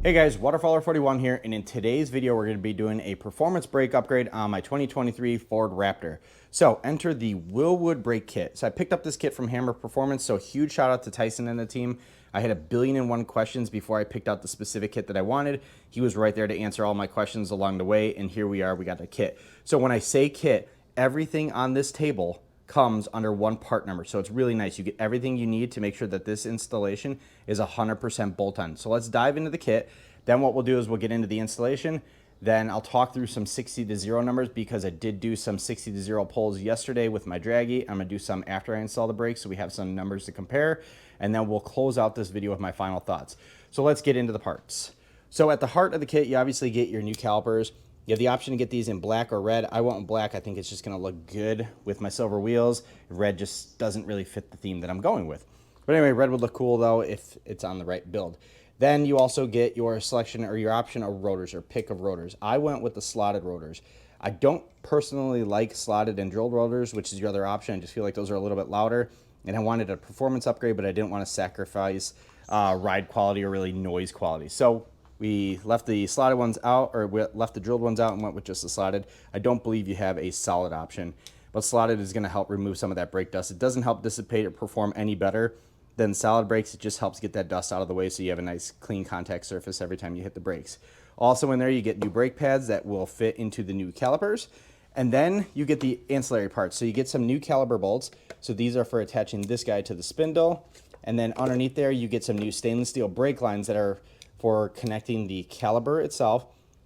Hey guys, Waterfowler41 here, and in today's video we're going to be doing a performance brake upgrade on my 2023 Ford Raptor. So enter the Wilwood Brake Kit. So I picked up this kit from Hammer Performance, so huge shout out to Tyson and the team. I had 1,000,001 questions before I picked out the specific kit that I wanted. He was right there to answer all my questions along the way, and here we are, we got the kit. So when I say kit, everything on this table comes under one part number. So it's really nice. You get everything you need to make sure that this installation is 100% bolt-on. So let's dive into the kit. Then what we'll do is we'll get into the installation. Then I'll talk through some 60 to 0 numbers because I did do some 60 to 0 pulls yesterday with my Dragy. I'm gonna do some after I install the brakes so we have some numbers to compare. And then we'll close out this video with my final thoughts. So let's get into the parts. So at the heart of the kit, you obviously get your new calipers. You have the option to get these in black or red. I went in black. I think it's just going to look good with my silver wheels. Red just doesn't really fit the theme that I'm going with. But anyway, red would look cool though if it's on the right build. Then you also get your selection or your option of rotors or pick of rotors. I went with the slotted rotors. I don't personally like slotted and drilled rotors, which is your other option. I just feel like those are a little bit louder. And I wanted a performance upgrade, but I didn't want to sacrifice ride quality or really noise quality. So we left the slotted ones out, or we left the drilled ones out and went with just the slotted. I don't believe you have a solid option, but slotted is going to help remove some of that brake dust. It doesn't help dissipate or perform any better than solid brakes. It just helps get that dust out of the way so you have a nice clean contact surface every time you hit the brakes. Also in there you get new brake pads that will fit into the new calipers. And then you get the ancillary parts. So you get some new caliper bolts. So these are for attaching this guy to the spindle. And then underneath there you get some new stainless steel brake lines that are for connecting the caliper itself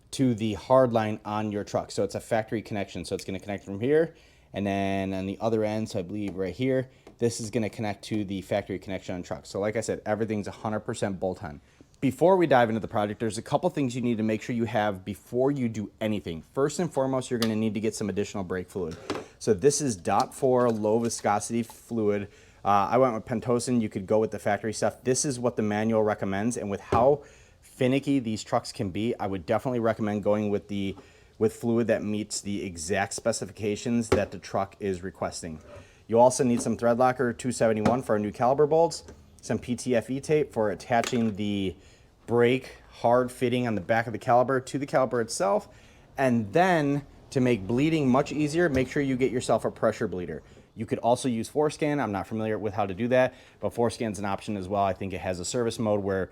to the hard line on your truck. So it's a factory connection. So it's going to connect from here, and then on the other end, so I believe right here, this is going to connect to the factory connection on truck. So like I said, everything's 100% bolt-on. Before we dive into the project, there's a couple things you need to make sure you have before you do anything. First and foremost, you're going to need to get some additional brake fluid. So this is DOT4 low viscosity fluid. I went with Pentosan. You could go with the factory stuff. This is what the manual recommends, and with how finicky these trucks can be, I would definitely recommend going with fluid that meets the exact specifications that the truck is requesting. You also need some thread locker 271 for our new caliper bolts, some PTFE tape for attaching the brake hard fitting on the back of the caliper to the caliper itself, and then to make bleeding much easier, make sure you get yourself a pressure bleeder. You could also use Forescan. I'm not familiar with how to do that, but Forescan's an option as well. I think it has a service mode where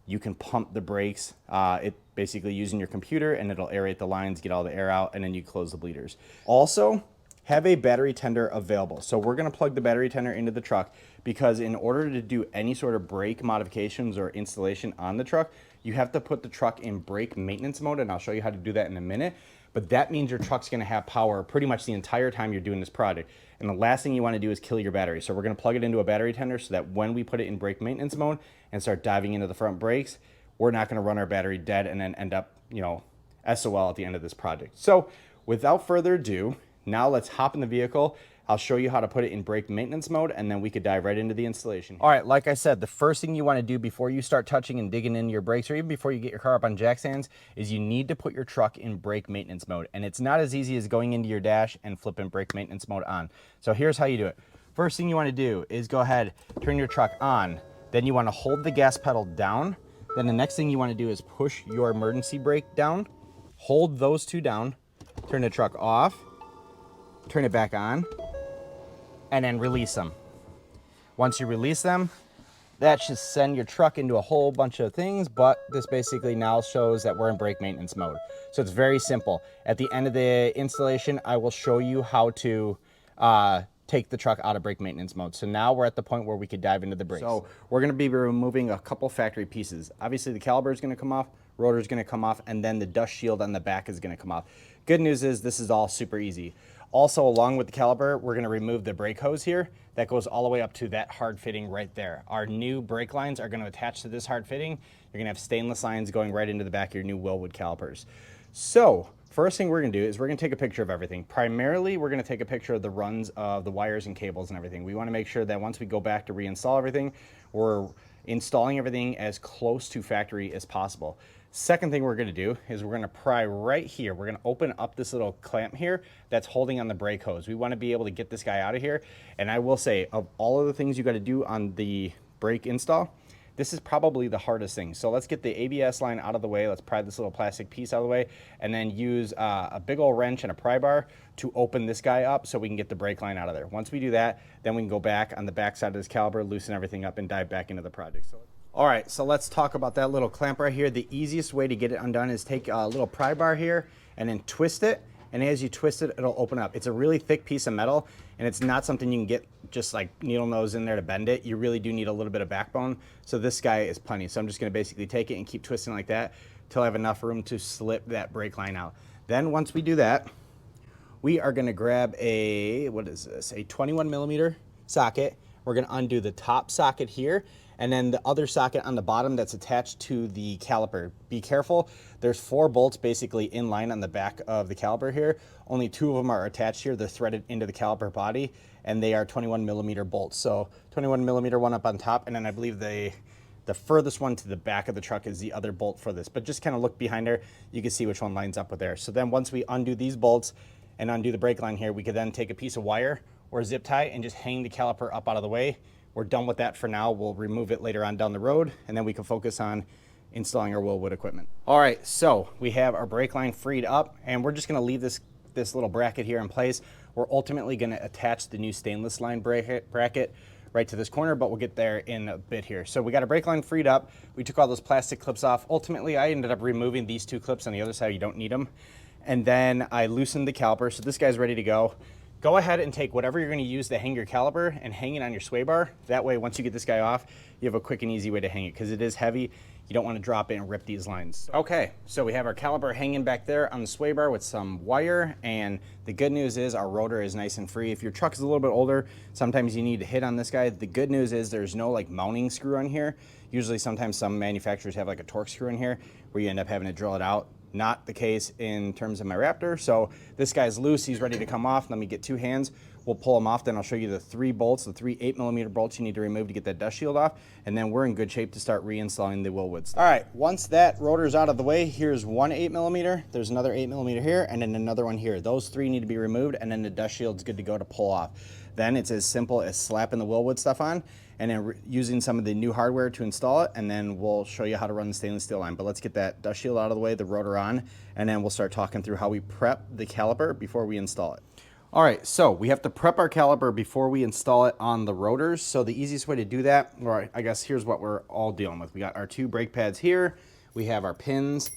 you can pump the brakes, it basically using your computer, and it'll aerate the lines, get all the air out, and then you close the bleeders. Also, have a battery tender available. So we're gonna plug the battery tender into the truck because in order to do any sort of brake modifications or installation on the truck, you have to put the truck in brake maintenance mode, and I'll show you how to do that in a minute. But that means your truck's gonna have power pretty much the entire time you're doing this project. And the last thing you wanna do is kill your battery. So we're gonna plug it into a battery tender so that when we put it in brake maintenance mode and start diving into the front brakes, we're not gonna run our battery dead and then end up, SOL at the end of this project. So without further ado, now let's hop in the vehicle. I'll show you how to put it in brake maintenance mode, and then we could dive right into the installation. All right, like I said, the first thing you want to do before you start touching and digging into your brakes, or even before you get your car up on jack stands, is you need to put your truck in brake maintenance mode. And it's not as easy as going into your dash and flipping brake maintenance mode on. So here's how you do it. First thing you want to do is go ahead, turn your truck on. Then you want to hold the gas pedal down. Then the next thing you want to do is push your emergency brake down. Hold those two down. Turn the truck off. Turn it back on. And then release them. Once you release them, that should send your truck into a whole bunch of things, but this basically now shows that we're in brake maintenance mode. So it's very simple. At the end of the installation, I will show you how to take the truck out of brake maintenance mode. So now we're at the point where we could dive into the brakes. So we're gonna be removing a couple factory pieces. Obviously the caliper is gonna come off, rotor is gonna come off, and then the dust shield on the back is gonna come off. Good news is this is all super easy. Also, along with the caliper, we're gonna remove the brake hose here. That goes all the way up to that hard fitting right there. Our new brake lines are gonna attach to this hard fitting. You're gonna have stainless lines going right into the back of your new Wilwood calipers. So, first thing we're gonna do is we're gonna take a picture of everything. Primarily, we're gonna take a picture of the runs of the wires and cables and everything. We wanna make sure that once we go back to reinstall everything, we're installing everything as close to factory as possible. Second thing we're gonna do is we're gonna pry right here. We're gonna open up this little clamp here that's holding on the brake hose. We wanna be able to get this guy out of here. And I will say, of all of the things you gotta do on the brake install, This is probably the hardest thing. So let's get the ABS line out of the way. Let's pry this little plastic piece out of the way, and then use a big old wrench and a pry bar to open this guy up so we can get the brake line out of there. Once we do that, then we can go back on the back side of this caliper, loosen everything up, and dive back into the project. All right, so let's talk about that little clamp right here. The easiest way to get it undone is take a little pry bar here and then twist it. And as you twist it, it'll open up. It's a really thick piece of metal, and it's not something you can get just like needle nose in there to bend it. You really do need a little bit of backbone. So this guy is plenty. So I'm just gonna basically take it and keep twisting like that till I have enough room to slip that brake line out. Then once we do that, we are gonna grab a, what is this? A 21 millimeter socket. We're gonna undo the top socket here, and then the other socket on the bottom that's attached to the caliper. Be careful, there's 4 bolts basically in line on the back of the caliper here. Only 2 of them are attached here. They're threaded into the caliper body, and they are 21 millimeter bolts. So 21 millimeter one up on top, and then I believe the furthest one to the back of the truck is the other bolt for this. But just kind of look behind her, you can see which one lines up with there. So then once we undo these bolts and undo the brake line here, we could then take a piece of wire or zip tie and just hang the caliper up out of the way. We're done with that for now. We'll remove it later on down the road, and then we can focus on installing our Wilwood equipment. All right, so we have our brake line freed up, and we're just gonna leave this little bracket here in place. We're ultimately gonna attach the new stainless line bracket right to this corner, but we'll get there in a bit here. So we got our brake line freed up. We took all those plastic clips off. Ultimately, I ended up removing these 2 clips on the other side. You don't need them. And then I loosened the caliper, so this guy's ready to go. Go ahead and take whatever you're going to use to hang your caliper and hang it on your sway bar. That way, once you get this guy off, you have a quick and easy way to hang it because it is heavy. You don't want to drop it and rip these lines. Okay, so we have our caliper hanging back there on the sway bar with some wire, and the good news is our rotor is nice and free. If your truck is a little bit older, sometimes you need to hit on this guy. The good news is there's no like mounting screw on here. Usually sometimes some manufacturers have like a torque screw in here where you end up having to drill it out. Not the case in terms of my Raptor. So this guy's loose, he's ready to come off. Let me get 2 hands. We'll pull them off, then I'll show you the 3 bolts, the 3 8 millimeter bolts you need to remove to get that dust shield off, and then we're in good shape to start reinstalling the Wilwood. All right, once that rotor's out of the way, here's 1 8 millimeter, there's another 8 millimeter here, and then another one here. Those 3 need to be removed, and then the dust shield's good to go to pull off. Then it's as simple as slapping the Wilwood stuff on, and then using some of the new hardware to install it, and then we'll show you how to run the stainless steel line. But let's get that dust shield out of the way, the rotor on, and then we'll start talking through how we prep the caliper before we install it. All right, so we have to prep our caliper before we install it on the rotors. So the easiest way to do that, or I guess here's what we're all dealing with. We got our 2 brake pads here, we have our pins,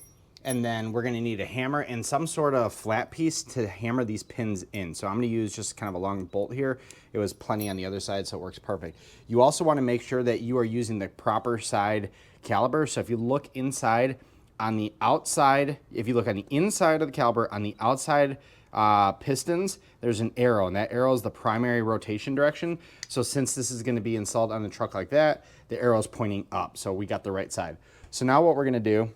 and then we're gonna need a hammer and some sort of flat piece to hammer these pins in. So I'm gonna use just kind of a long bolt here. It was plenty on the other side, so it works perfect. You also wanna make sure that you are using the proper side caliper. So if you look inside, on the outside, if you look on the inside of the caliper, on the outside pistons, there's an arrow, and that arrow is the primary rotation direction. So since this is gonna be installed on the truck like that, the arrow is pointing up, so we got the right side. So now what we're gonna do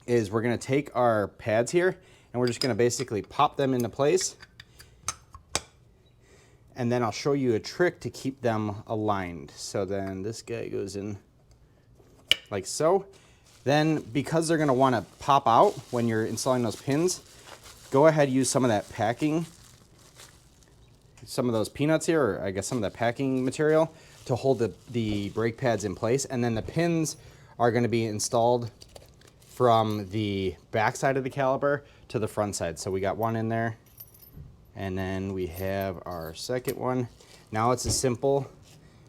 is we're gonna take our pads here, and we're just gonna basically pop them into place, and then I'll show you a trick to keep them aligned. So then this guy goes in like so. Then, because they're gonna wanna pop out when you're installing those pins, go ahead, use some of that packing, some of those peanuts here, or I guess some of that packing material to hold the brake pads in place. And then the pins are gonna be installed from the back side of the caliper to the front side. So we got one in there, and then we have our second one. Now it's as simple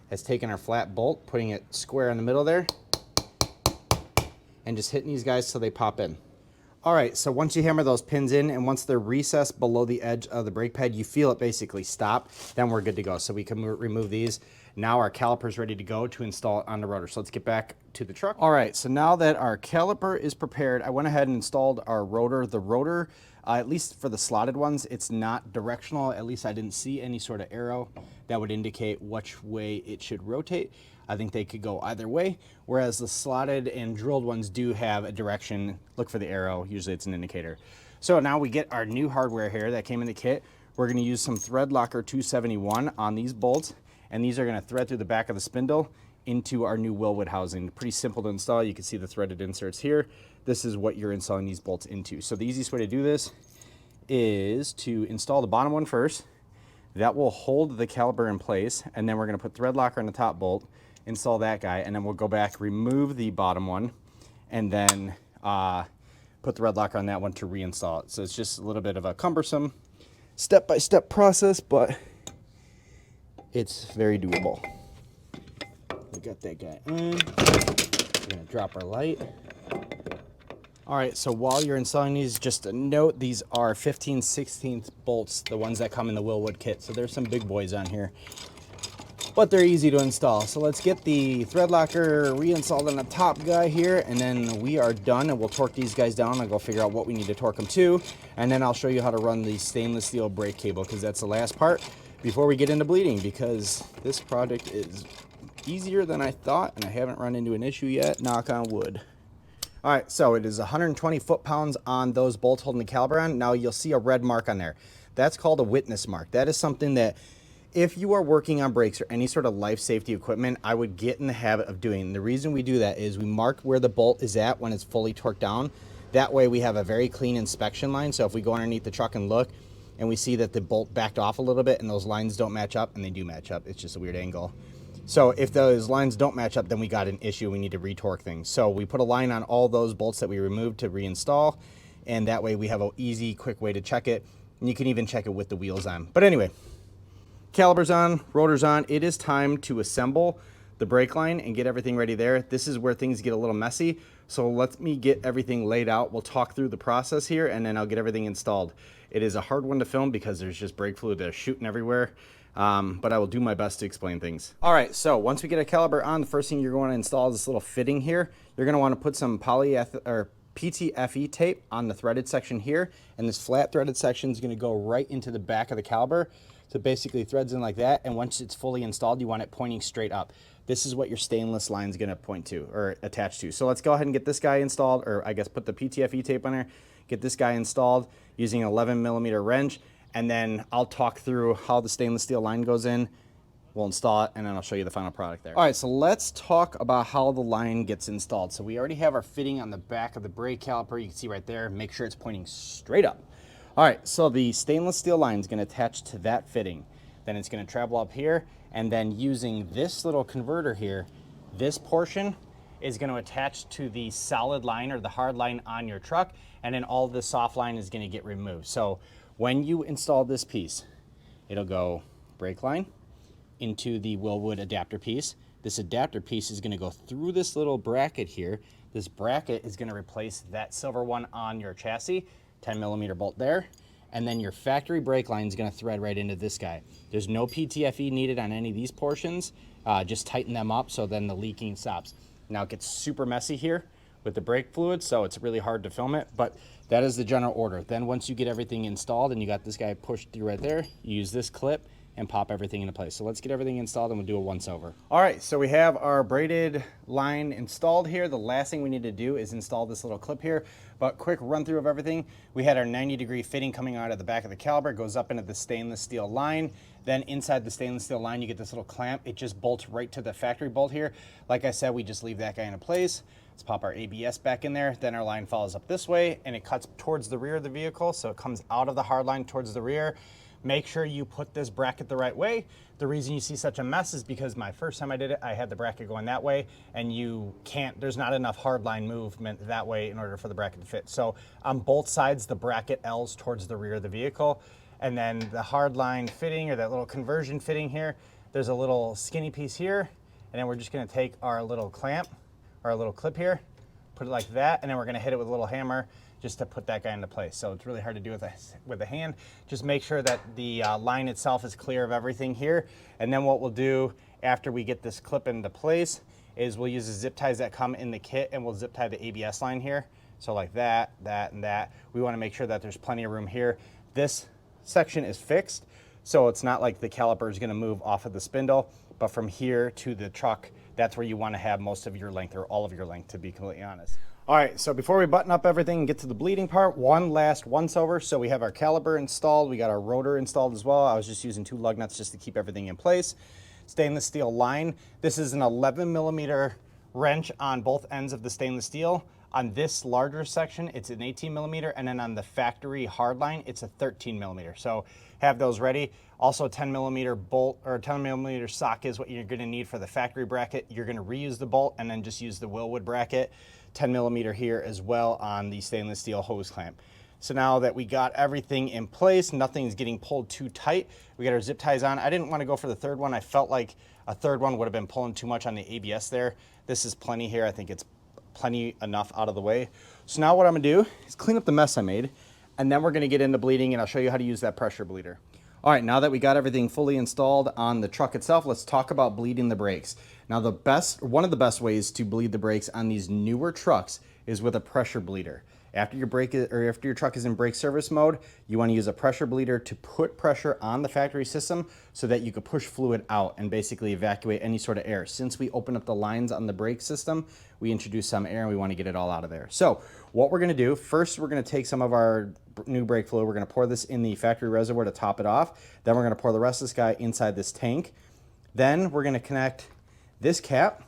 as taking our flat bolt, putting it square in the middle there, and just hitting these guys so they pop in. All right, so once you hammer those pins in, and once they're recessed below the edge of the brake pad, you feel it basically stop, then we're good to go. So we can remove these. Now our caliper's ready to go to install it on the rotor. So let's get back to the truck. All right, so now that our caliper is prepared, I went ahead and installed our rotor. The rotor, at least for the slotted ones, it's not directional. At least I didn't see any sort of arrow that would indicate which way it should rotate. I think they could go either way, whereas the slotted and drilled ones do have a direction. Look for the arrow, usually it's an indicator. So now we get our new hardware here that came in the kit. We're gonna use some Thread Locker 271 on these bolts, and these are gonna thread through the back of the spindle into our new Wilwood housing. Pretty simple to install. You can see the threaded inserts here. This is what you're installing these bolts into. So the easiest way to do this is to install the bottom one first. That will hold the caliper in place, and then we're gonna put Thread Locker on the top bolt, install that guy, and then we'll go back, remove the bottom one, and then put the red locker on that one to reinstall it. So it's just a little bit of a cumbersome step-by-step process, but it's very doable. We got that guy in. We're gonna drop our light. All right, so while you're installing these, just a note, these are 15/16 bolts, the ones that come in the Wilwood kit. So there's some big boys on here, but they're easy to install. So let's get the thread locker reinstalled on the top guy here, and then we are done, and we'll torque these guys down. I'll go figure out what we need to torque them to, and then I'll show you how to run the stainless steel brake cable, because that's the last part before we get into bleeding, because this project is easier than I thought, and I haven't run into an issue yet, knock on wood. All right, so it is 120 foot-pounds on those bolts holding the caliper on. Now you'll see a red mark on there. That's called a witness mark. That is something that if you are working on brakes or any sort of life safety equipment, I would get in the habit of doing. The reason we do that is we mark where the bolt is at when it's fully torqued down. That way we have a very clean inspection line. So if we go underneath the truck and look and we see that the bolt backed off a little bit and those lines don't match up, and they do match up, it's just a weird angle. So if those lines don't match up, then we got an issue. We need to retorque things. So we put a line on all those bolts that we removed to reinstall, and that way we have an easy, quick way to check it. And you can even check it with the wheels on. But anyway, calipers on, rotors on. It is time to assemble the brake line and get everything ready there. This is where things get a little messy. So let me get everything laid out. We'll talk through the process here, and then I'll get everything installed. It is a hard one to film because there's just brake fluid that's shooting everywhere. But I will do my best to explain things. All right, so once we get a caliper on, the first thing you're going to install is this little fitting here. You're going to want to put some PTFE tape on the threaded section here, and this flat threaded section is going to go right into the back of the caliper. So basically threads in like that, and once it's fully installed, you want it pointing straight up. This is what your stainless line is going to point to or attach to. So let's go ahead and get this guy installed, or I guess put the PTFE tape on there, get this guy installed using an 11mm wrench. And then I'll talk through how the stainless steel line goes in. We'll install it, and then I'll show you the final product there. All right, so let's talk about how the line gets installed. So we already have our fitting on the back of the brake caliper. You can see right there. Make sure it's pointing straight up. All right, so the stainless steel line is going to attach to that fitting. Then it's going to travel up here, and then using this little converter here, this portion is going to attach to the solid line or the hard line on your truck, and then all the soft line is going to get removed. So when you install this piece, it'll go brake line into the Wilwood adapter piece. This adapter piece is going to go through this little bracket here. This bracket is going to replace that silver one on your chassis, 10mm bolt there. And then your factory brake line is going to thread right into this guy. There's no PTFE needed on any of these portions. Just tighten them up so then the leaking stops. Now it gets super messy here with the brake fluid, so it's really hard to film it, but that is the general order. Then once you get everything installed and you got this guy pushed through right there, you use this clip and pop everything into place. So let's get everything installed and we'll do a once over. All right, so we have our braided line installed here. The last thing we need to do is install this little clip here, but quick run through of everything. We had our 90-degree fitting coming out of the back of the caliper, goes up into the stainless steel line. Then inside the stainless steel line, you get this little clamp. It just bolts right to the factory bolt here. Like I said, we just leave that guy in place. Let's pop our ABS back in there. Then our line follows up this way and it cuts towards the rear of the vehicle. So it comes out of the hard line towards the rear. Make sure you put this bracket the right way. The reason you see such a mess is because my first time I did it, I had the bracket going that way, and you can't, there's not enough hard line movement that way in order for the bracket to fit. So on both sides, the bracket L's towards the rear of the vehicle. And then the hard line fitting, or that little conversion fitting here, there's a little skinny piece here. And then we're just gonna take our little clamp, our little clip here, put it like that, and then we're gonna hit it with a little hammer just to put that guy into place. So it's really hard to do with a hand. Just make sure that the line itself is clear of everything here. And then what we'll do after we get this clip into place is we'll use the zip ties that come in the kit, and we'll zip tie the ABS line here. So like that, that, and that. We wanna make sure that there's plenty of room here. This section is fixed, so it's not like the caliper is gonna move off of the spindle, but from here to the truck, that's where you wanna have most of your length, or all of your length, to be completely honest. All right, so before we button up everything and get to the bleeding part, one last once over. So we have our caliper installed, we got our rotor installed as well. I was just using 2 lug nuts just to keep everything in place. Stainless steel line. This is an 11mm wrench on both ends of the stainless steel. On this larger section, it's an 18 millimeter, and then on the factory hardline, it's a 13 millimeter. So have those ready. Also 10 millimeter bolt or 10 millimeter socket is what you're gonna need for the factory bracket. You're gonna reuse the bolt and then just use the Wilwood bracket. 10 millimeter here as well on the stainless steel hose clamp. So now that we got everything in place, nothing's getting pulled too tight. We got our zip ties on. I didn't want to go for the third one. I felt like a third one would have been pulling too much on the ABS there. This is plenty here. I think it's plenty enough out of the way. So now what I'm gonna do is clean up the mess I made, and then we're gonna get into bleeding, and I'll show you how to use that pressure bleeder. All right, now that we got everything fully installed on the truck itself, let's talk about bleeding the brakes. Now one of the best ways to bleed the brakes on these newer trucks is with a pressure bleeder. After your truck is in brake service mode, you want to use a pressure bleeder to put pressure on the factory system so that you can push fluid out and basically evacuate any sort of air. Since we open up the lines on the brake system, we introduce some air and we want to get it all out of there. So what we're going to do, first we're going to take some of our new brake fluid, we're going to pour this in the factory reservoir to top it off. Then we're going to pour the rest of this guy inside this tank. Then we're going to connect this cap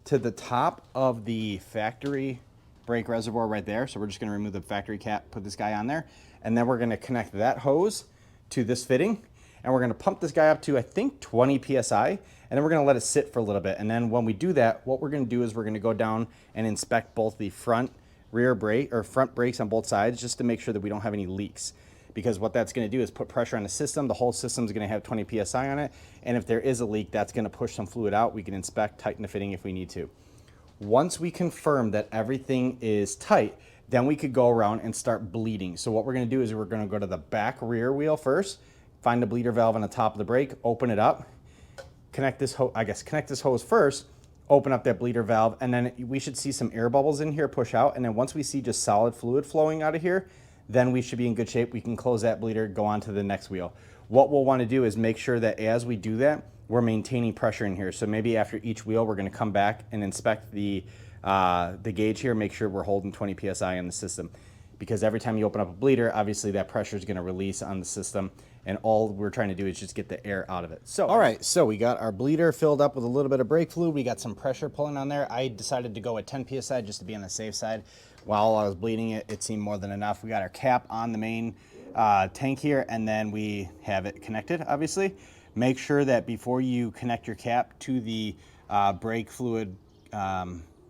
to the top of the factory brake reservoir right there. So we're just going to remove the factory cap, put this guy on there, and then we're going to connect that hose to this fitting, and we're going to pump this guy up to I think 20 psi, and then we're going to let it sit for a little bit. And then when we do that, what we're going to do is we're going to go down and inspect both the front brakes on both sides just to make sure that we don't have any leaks, because what that's going to do is put pressure on the system. The whole system is going to have 20 psi on it, and if there is a leak, that's going to push some fluid out. We can inspect, tighten the fitting if we need to. Once we confirm that everything is tight, then we could go around and start bleeding. So what we're going to do is we're going to go to the back rear wheel first, find the bleeder valve on the top of the brake, open it up, connect this hose first, open up that bleeder valve, and then we should see some air bubbles in here push out. And then once we see just solid fluid flowing out of here, then we should be in good shape. We can close that bleeder, go on to the next wheel. What we'll want to do is make sure that as we do that, we're maintaining pressure in here. So maybe after each wheel, we're going to come back and inspect the gauge here, make sure we're holding 20 psi in the system. Because every time you open up a bleeder, obviously that pressure is going to release on the system, and all we're trying to do is just get the air out of it. So, all right, so we got our bleeder filled up with a little bit of brake fluid. We got some pressure pulling on there. I decided to go at 10 psi just to be on the safe side. While I was bleeding it, it seemed more than enough. We got our cap on the main tank here, and then we have it connected, obviously. Make sure that before you connect your cap to the brake fluid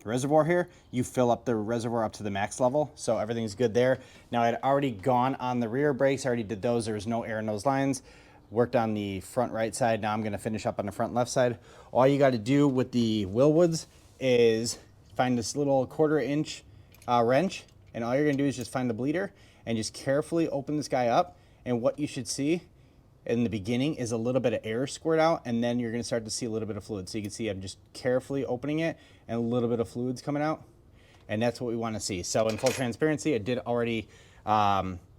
reservoir here, you fill up the reservoir up to the max level, so everything's good there. Now, I'd already gone on the rear brakes, I already did those. There was no air in those lines. Worked on the front right side. Now I'm going to finish up on the front left side. All you got to do with the Wilwoods is find this little 1/4 inch wrench, and all you're going to do is just find the bleeder and just carefully open this guy up. And what you should see in the beginning is a little bit of air squirt out, and then you're going to start to see a little bit of fluid. So you can see I'm just carefully opening it and a little bit of fluids coming out, and that's what we want to see. So in full transparency, I did already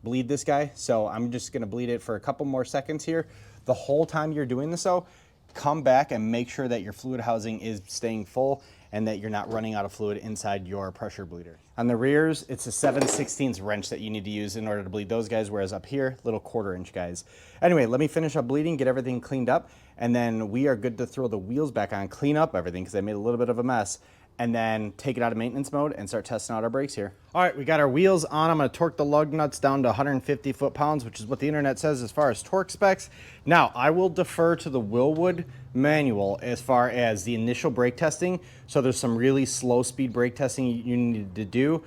bleed this guy, so I'm just going to bleed it for a couple more seconds here. The whole time you're doing this though, come back and make sure that your fluid housing is staying full and that you're not running out of fluid inside your pressure bleeder. On the rears, it's a 7/16 wrench that you need to use in order to bleed those guys, whereas up here, little 1/4 inch guys. Anyway, let me finish up bleeding, get everything cleaned up, and then we are good to throw the wheels back on, clean up everything because I made a little bit of a mess, and then take it out of maintenance mode and start testing out our brakes here. All right, we got our wheels on. I'm gonna torque the lug nuts down to 150 foot-pounds, which is what the internet says as far as torque specs. Now, I will defer to the Wilwood manual as far as the initial brake testing. So there's some really slow speed brake testing you need to do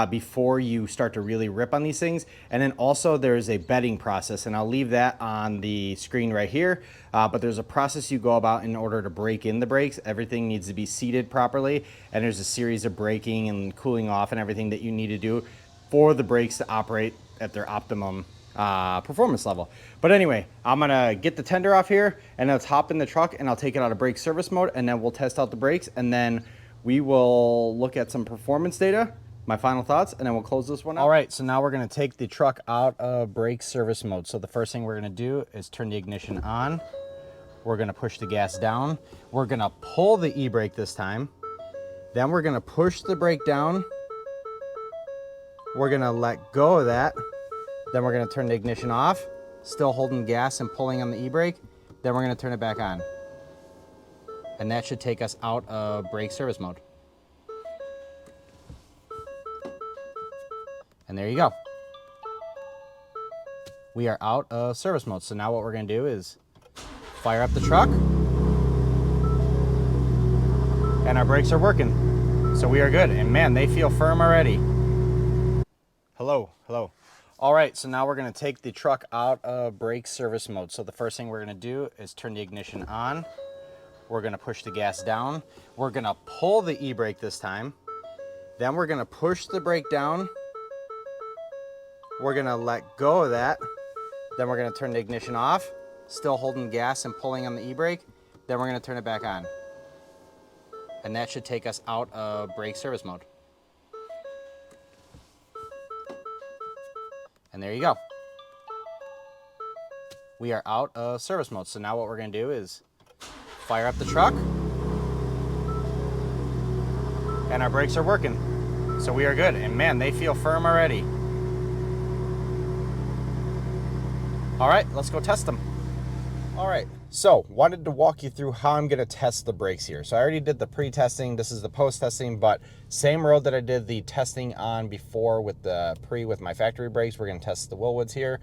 before you start to really rip on these things. And then also there's a bedding process, and I'll leave that on the screen right here. But there's a process you go about in order to break in the brakes. Everything needs to be seated properly, and there's a series of braking and cooling off and everything that you need to do for the brakes to operate at their optimum performance level. But anyway, I'm gonna get the tender off here, and let's hop in the truck, and I'll take it out of brake service mode, and then we'll test out the brakes, and then we will look at some performance data, my final thoughts, and then we'll close this one out. All right, so now we're gonna take the truck out of brake service mode. So the first thing we're gonna do is turn the ignition on. We're gonna push the gas down. We're gonna pull the e-brake this time. Then we're gonna push the brake down. We're gonna let go of that. Then we're gonna turn the ignition off, still holding gas and pulling on the e-brake. Then we're gonna turn it back on. And that should take us out of brake service mode. And there you go. We are out of service mode. So now what we're gonna do is fire up the truck. And our brakes are working. So we are good. And man, they feel firm already. Hello, hello. All right, so now we're gonna take the truck out of brake service mode. So the first thing we're gonna do is turn the ignition on. We're gonna push the gas down. We're gonna pull the e-brake this time. Then we're gonna push the brake down. We're gonna let go of that. Then we're gonna turn the ignition off, still holding gas and pulling on the e-brake. Then we're gonna turn it back on. And that should take us out of brake service mode. And there you go. We are out of service mode. So now what we're gonna do is fire up the truck. And our brakes are working. So we are good. And man, they feel firm already. All right, let's go test them. All right, so wanted to walk you through how I'm gonna test the brakes here. So I already did the pre-testing, this is the post-testing, but same road that I did the testing on before with the with my factory brakes, we're gonna test the Wilwoods here.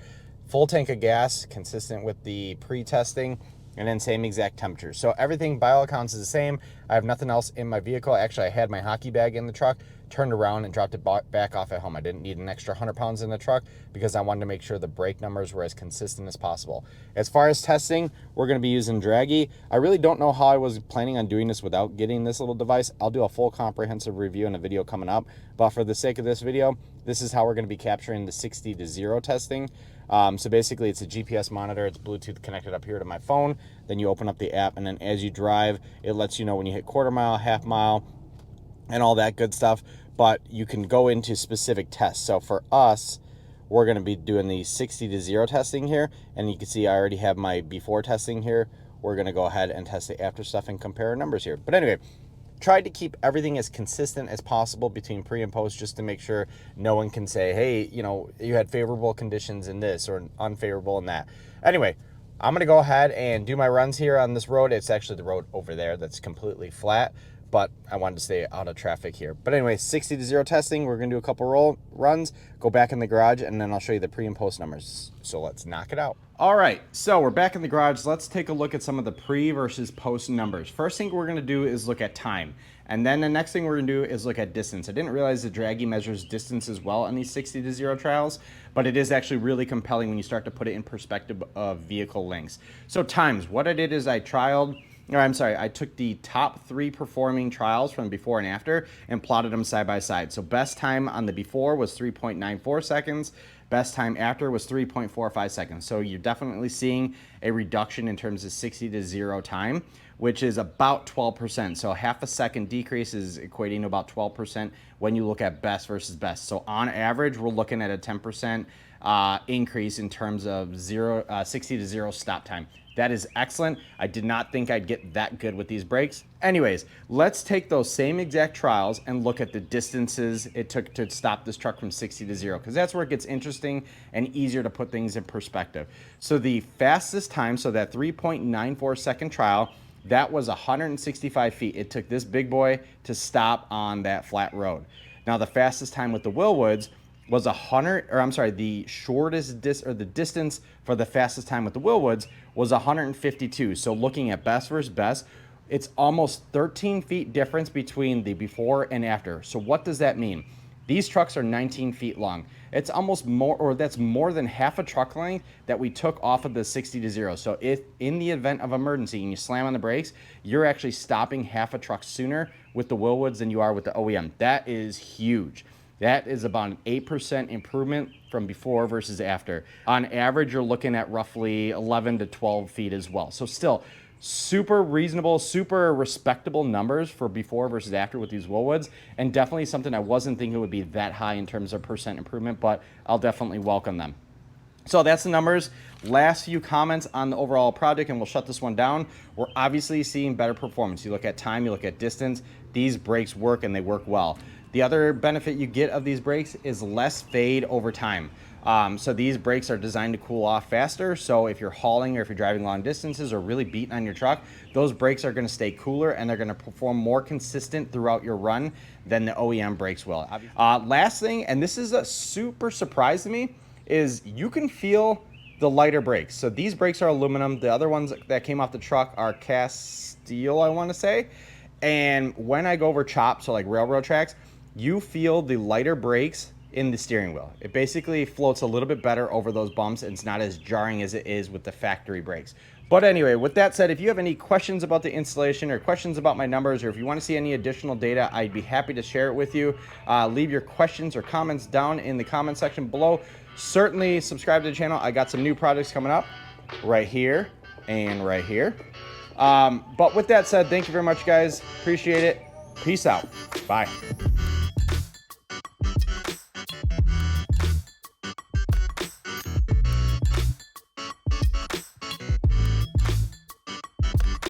Full tank of gas, consistent with the pre-testing, and then same exact temperature. So everything by all accounts is the same. I have nothing else in my vehicle. Actually, I had my hockey bag in the truck, turned around and dropped it back off at home. I didn't need an extra 100 pounds in the truck because I wanted to make sure the brake numbers were as consistent as possible. As far as testing, we're gonna be using Dragy. I really don't know how I was planning on doing this without getting this little device. I'll do a full comprehensive review in a video coming up, but for the sake of this video, this is how we're gonna be capturing the 60 to 0 testing. So basically it's a GPS monitor, it's Bluetooth connected up here to my phone. Then you open up the app, and then as you drive, it lets you know when you hit quarter mile, half mile, and all that good stuff. But you can go into specific tests. So for us, we're gonna be doing the 60 to 0 testing here. And you can see I already have my before testing here. We're gonna go ahead and test the after stuff and compare our numbers here. But anyway, tried to keep everything as consistent as possible between pre and post, just to make sure no one can say, hey, you know, you had favorable conditions in this or unfavorable in that. Anyway, I'm gonna go ahead and do my runs here on this road. It's actually the road over there that's completely flat, but I wanted to stay out of traffic here. But anyway, 60 to 0 testing. We're gonna do a couple runs, go back in the garage, and then I'll show you the pre and post numbers. So let's knock it out. All right, so we're back in the garage. Let's take a look at some of the pre versus post numbers. First thing we're gonna do is look at time. And then the next thing we're gonna do is look at distance. I didn't realize the Dragy measures distance as well on these 60 to 0 trials, but it is actually really compelling when you start to put it in perspective of vehicle lengths. So times, what I did is I took the top 3 performing trials from before and after and plotted them side by side. So best time on the before was 3.94 seconds. Best time after was 3.45 seconds. So you're definitely seeing a reduction in terms of 60 to 0 time, which is about 12%. So half a second decrease is equating to about 12% when you look at best versus best. So on average, we're looking at a 10% increase in terms of 60 to 0 stop time. That is excellent. I did not think I'd get that good with these brakes. Anyways, let's take those same exact trials and look at the distances it took to stop this truck from 60 to 0, because that's where it gets interesting and easier to put things in perspective. So the fastest time, so that 3.94 second trial, that was 165 feet. It took this big boy to stop on that flat road. Now the fastest time with the Wilwoods was the shortest the distance for the fastest time with the Wilwoods was 152. So looking at best versus best, it's almost 13 feet difference between the before and after. So what does that mean? These trucks are 19 feet long. It's almost more, or that's more than half a truck length that we took off of the 60 to 0. So if in the event of emergency and you slam on the brakes, you're actually stopping half a truck sooner with the Wilwoods than you are with the OEM. That is huge. That is about an 8% improvement from before versus after. On average, you're looking at roughly 11 to 12 feet as well. So still super reasonable, super respectable numbers for before versus after with these Wilwoods, and definitely something I wasn't thinking would be that high in terms of percent improvement, but I'll definitely welcome them. So that's the numbers. Last few comments on the overall project, and we'll shut this one down. We're obviously seeing better performance. You look at time, you look at distance, these brakes work and they work well. The other benefit you get of these brakes is less fade over time. So these brakes are designed to cool off faster. So if you're hauling or if you're driving long distances or really beating on your truck, those brakes are going to stay cooler and they're going to perform more consistent throughout your run than the OEM brakes will. Last thing, and this is a super surprise to me, is you can feel the lighter brakes. So these brakes are aluminum. The other ones that came off the truck are cast steel, I want to say. And when I go over chops, so like railroad tracks, you feel the lighter brakes in the steering wheel. It basically floats a little bit better over those bumps, and it's not as jarring as it is with the factory brakes. But anyway, with that said, if you have any questions about the installation or questions about my numbers, or if you want to see any additional data, I'd be happy to share it with you. Leave your questions or comments down in the comment section below. Certainly subscribe to the channel. I got some new projects coming up right here and right here. But with that said, thank you very much, guys. Appreciate it. Peace out. Bye.